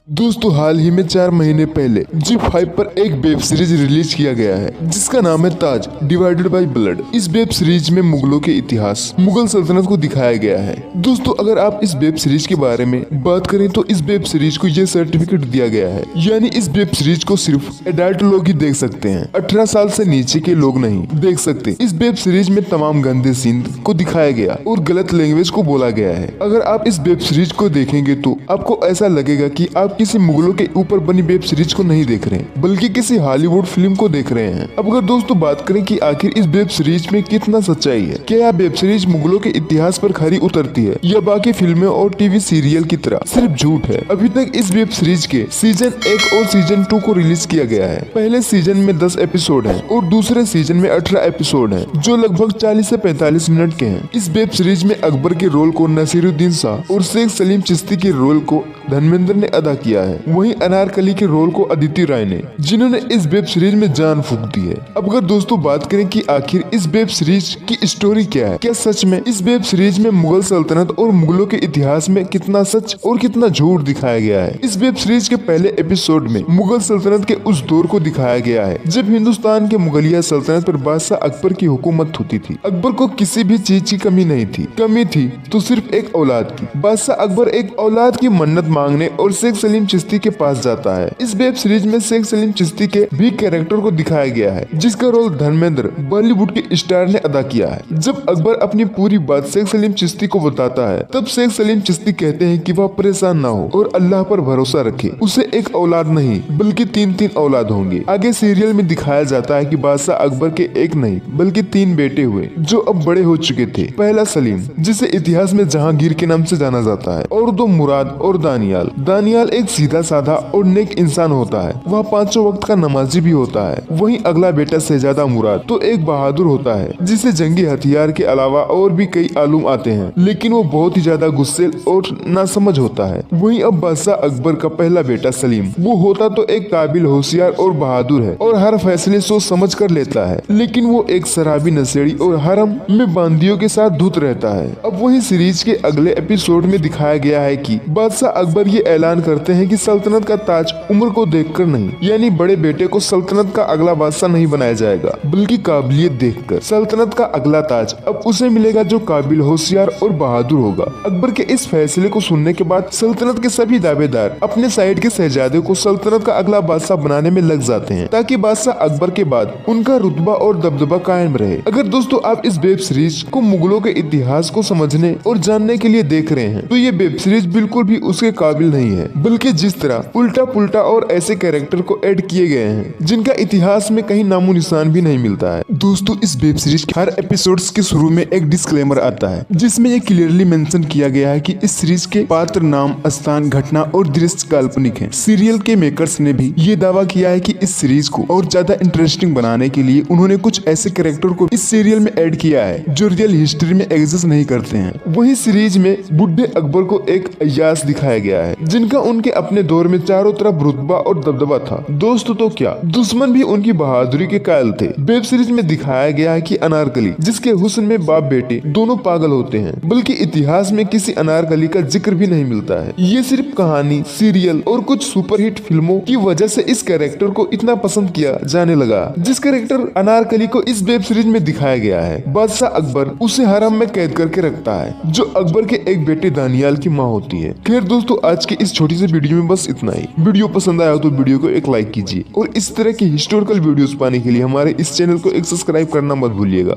दोस्तों हाल ही में 4 महीने पहले Zee5 पर एक वेब सीरीज रिलीज किया गया है जिसका नाम है ताज डिवाइडेड बाय ब्लड। इस वेब सीरीज में मुगलों के इतिहास, मुगल सल्तनत को दिखाया गया है। दोस्तों अगर आप इस वेब सीरीज के बारे में बात करें तो इस वेब सीरीज को ये सर्टिफिकेट दिया गया है, यानी इस वेब सीरीज को सिर्फ एडल्ट लोग ही देख सकते हैं, 18 साल से नीचे के लोग नहीं देख सकते। इस वेब सीरीज में तमाम गंदे सीन को दिखाया गया और गलत लैंग्वेज को बोला गया है। अगर आप इस वेब सीरीज को देखेंगे तो आपको ऐसा लगेगा कि आप किसी मुगलों के ऊपर बनी वेब सीरीज को नहीं देख रहे हैं बल्कि किसी हॉलीवुड फिल्म को देख रहे हैं। अब अगर दोस्तों बात करें कि आखिर इस वेब सीरीज में कितना सच्चाई है, क्या यह वेब सीरीज मुगलों के इतिहास पर खरी उतरती है या बाकी फिल्में और टीवी सीरियल की तरह सिर्फ झूठ है। अभी तक इस वेब सीरीज के सीजन 1 और सीजन 2 को रिलीज किया गया है। पहले सीजन में 10 एपिसोड है और दूसरे सीजन में 18 एपिसोड है जो लगभग 40 से 45 मिनट के हैं। इस वेब सीरीज में अकबर के रोल को नसीरुद्दीन शाह और शेख सलीम चिश्ती के रोल को धर्मेंद्र ने अदा किया है। वहीं अनारकली के रोल को अदिति राय ने, जिन्होंने इस वेब सीरीज में जान फूंक दी है। अब अगर दोस्तों बात करें कि आखिर इस वेब सीरीज की स्टोरी क्या है, क्या सच में इस वेब सीरीज में मुगल सल्तनत और मुगलों के इतिहास में कितना सच और कितना झूठ दिखाया गया है। इस वेब सीरीज के पहले एपिसोड में मुगल सल्तनत के उस दौर को दिखाया गया है जब हिंदुस्तान के मुगलिया सल्तनत पर बादशाह अकबर की हुकूमत होती थी। अकबर को किसी भी चीज की कमी नहीं थी, कमी थी तो सिर्फ एक औलाद की। बादशाह अकबर एक औलाद की मन्नत मांगने और शेख सलीम चिश्ती के पास जाता है। इस वेब सीरीज में शेख सलीम चिश्ती के भी कैरेक्टर को दिखाया गया है जिसका रोल धर्मेंद्र बॉलीवुड के स्टार ने अदा किया है। जब अकबर अपनी पूरी बात शेख सलीम चिश्ती को बताता है तब शेख सलीम चिश्ती कहते हैं कि वह परेशान ना हो और अल्लाह पर भरोसा रखे, उसे एक औलाद नहीं बल्कि 3 औलाद होंगे। आगे सीरियल में दिखाया जाता है कि बादशाह अकबर के एक नहीं बल्कि 3 बेटे हुए जो अब बड़े हो चुके थे। पहला सलीम, जिसे इतिहास में जहांगीर के नाम से जाना जाता है, और 2 मुराद और दानियाल। दानियाल एक सीधा साधा और नेक इंसान होता है, वह 5 वक्त का नमाजी भी होता है। वहीं अगला बेटा शहजादा मुराद तो एक बहादुर होता है जिसे जंगी हथियार के अलावा और भी कई आलूम आते हैं, लेकिन वो बहुत ही ज्यादा गुस्सेल और नासमझ होता है। वहीं अब बादशाह अकबर का पहला बेटा सलीम, वो होता तो एक काबिल, होशियार और बहादुर है और हर फैसले सोच समझ कर लेता है, लेकिन वो एक शराबी, नशेड़ी और हरम में बांदियों के साथ धुत रहता है। अब वही सीरीज के अगले एपिसोड में दिखाया गया है कि बादशाह अकबर ये ऐलान करते हैं कि सल्तनत का ताज उम्र को देखकर नहीं, यानी बड़े बेटे को सल्तनत का अगला बादशाह नहीं बनाया जाएगा बल्कि काबिलियत देखकर। सल्तनत का अगला ताज अब उसे मिलेगा जो काबिल, होशियार और बहादुर होगा। अकबर के इस फैसले को सुनने के बाद सल्तनत के सभी दावेदार अपने साइड के शहजादे को सल्तनत का अगला बादशाह बनाने में लग जाते हैं ताकि बादशाह अकबर के बाद उनका रुतबा और दबदबा कायम रहे। अगर दोस्तों आप इस वेब सीरीज को मुगलों के इतिहास को समझने और जानने के लिए देख रहे हैं तो ये वेब सीरीज बिल्कुल भी उसके काबिल नहीं है, बल्कि जिस तरह उल्टा पुल्टा और ऐसे कैरेक्टर को ऐड किए गए हैं जिनका इतिहास में कहीं नामो निशान भी नहीं मिलता है। दोस्तों इस वेब सीरीज के हर एपिसोड्स के शुरू में एक डिस्क्लेमर आता है जिसमें ये क्लियरली मेंशन किया गया है कि इस सीरीज के पात्र, नाम, स्थान, घटना और दृश्य काल्पनिक हैं। सीरियल के मेकर्स ने भी ये दावा किया है कि इस सीरीज को और ज्यादा इंटरेस्टिंग बनाने के लिए उन्होंने कुछ ऐसे कैरेक्टर को इस सीरियल में ऐड किया है जो रियल हिस्ट्री में एग्जिस्ट नहीं करते हैं। वही सीरीज में बुढ़े अकबर को एक अय्याश दिखाया गया है जिनका उनके अपने दौर में चारों तरफ रुतबा और दबदबा था। दोस्तों तो क्या, दुश्मन भी उनकी बहादुरी के कायल थे। वेब सीरीज में दिखाया गया है कि अनारकली, जिसके हुस्न में बाप बेटे दोनों पागल होते हैं, बल्कि इतिहास में किसी अनारकली का जिक्र भी नहीं मिलता है। ये सिर्फ कहानी, सीरियल और कुछ सुपरहिट फिल्मों की वजह से इस कैरेक्टर को इतना पसंद किया जाने लगा। जिस कैरेक्टर अनारकली को इस वेब सीरीज में दिखाया गया है, बादशाह अकबर उसे हरम में कैद करके रखता है जो अकबर के एक बेटे दानियाल की माँ होती है। खैर दोस्तों आज की इस छोटी सी वीडियो में बस इतना ही। वीडियो पसंद आया तो वीडियो को एक लाइक कीजिए और इस तरह की हिस्टोरिकल वीडियोस पाने के लिए हमारे इस चैनल को एक सब्सक्राइब करना मत भूलिएगा।